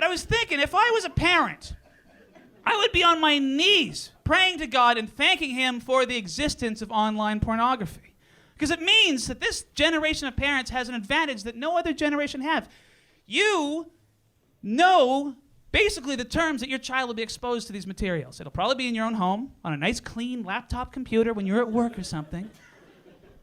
But I was thinking, if I was a parent, I would be on my knees praying to God and thanking him for the existence of online pornography. Because it means that this generation of parents has an advantage that no other generation have. You know basically the terms that your child will be exposed to these materials. It'll probably be in your own home, on a nice clean laptop computer when you're at work or something.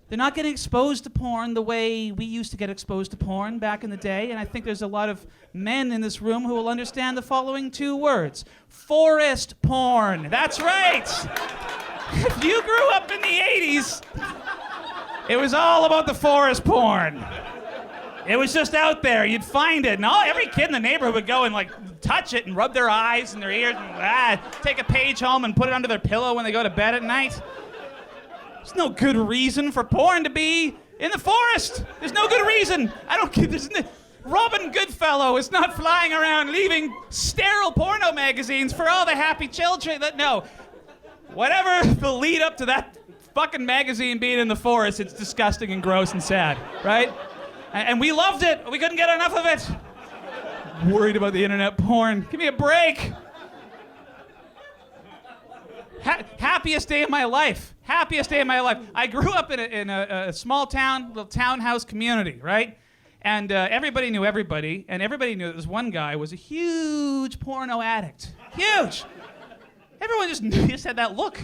They're not getting exposed to porn the way we used to get exposed to porn back in the day, and I think there's a lot of men in this room who will understand the following 2 words. Forest porn. That's right. If you grew up in the 80s, it was all about the forest porn. It was just out there. You'd find it. And every kid in the neighborhood would go and touch it and rub their eyes and their ears and take a page home and put it under their pillow when they go to bed at night. There's no good reason for porn to be in the forest. There's no good reason. Robin Goodfellow is not flying around leaving sterile porno magazines for all the happy children. No. Whatever the lead up to that fucking magazine being in the forest, it's disgusting and gross and sad, right? And we loved it. We couldn't get enough of it. Worried about the internet porn. Give me a break. Happiest day of my life. Happiest day of my life. I grew up in a small town, little townhouse community, right? And everybody knew everybody, and everybody knew that this one guy was a huge porno addict. Huge. Everyone just knew, he just had that look.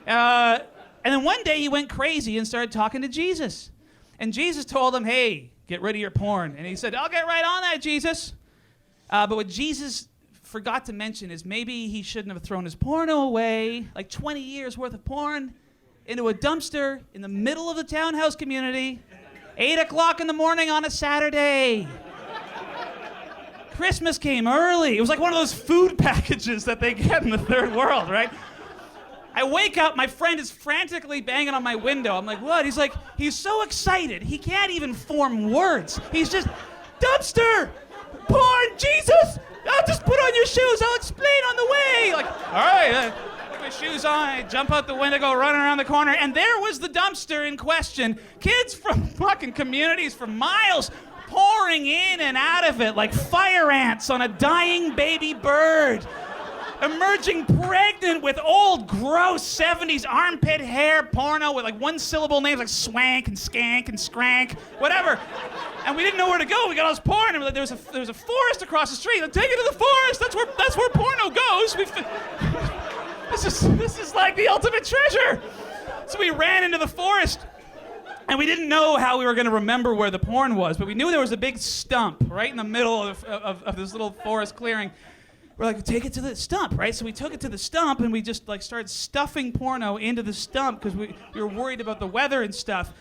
And then one day he went crazy and started talking to Jesus. And Jesus told him, hey, get rid of your porn. And he said, I'll get right on that, Jesus. But what Jesus forgot to mention is maybe he shouldn't have thrown his porno away, like 20 years worth of porn, into a dumpster in the middle of the townhouse community, 8 o'clock in the morning on a Saturday. Christmas came early. It was like one of those food packages that they get in the third world, right? I wake up, my friend is frantically banging on my window. I'm like, what? He's like, he's so excited, he can't even form words. He's just, dumpster, porn, Jesus, I'll just put on your shoes, I'll explain on the way. Like, all right, put my shoes on, I jump out the window, go running around the corner, and there was the dumpster in question. Kids from fucking communities for miles pouring in and out of it like fire ants on a dying baby bird. Emerging pregnant with old, gross 70s armpit hair porno with like 1-syllable names like swank and skank and skrank, whatever. And we didn't know where to go. We got all this porn, and there was a forest across the street. Like, take it to the forest. That's where porno goes. This is like the ultimate treasure. So we ran into the forest, and we didn't know how we were going to remember where the porn was, but we knew there was a big stump right in the middle of this little forest clearing. We're like, take it to the stump, right? So we took it to the stump, and we just started stuffing porno into the stump because we were worried about the weather and stuff.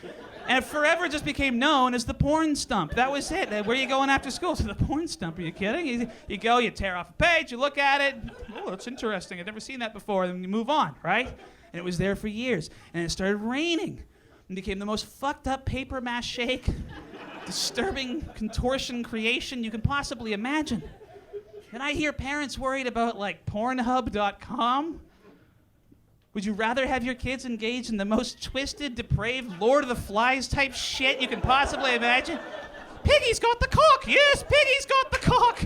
And it forever just became known as the porn stump. That was it. Where are you going after school? To the porn stump. Are you kidding? You go, you tear off a page, you look at it. Oh, that's interesting. I've never seen that before. Then you move on, right? And it was there for years. And it started raining. And became the most fucked up paper mache, disturbing contortion creation you can possibly imagine. And I hear parents worried about Pornhub.com. Would you rather have your kids engage in the most twisted, depraved, Lord of the Flies type shit you can possibly imagine? Piggy's got the cock! Yes, Piggy's got the cock!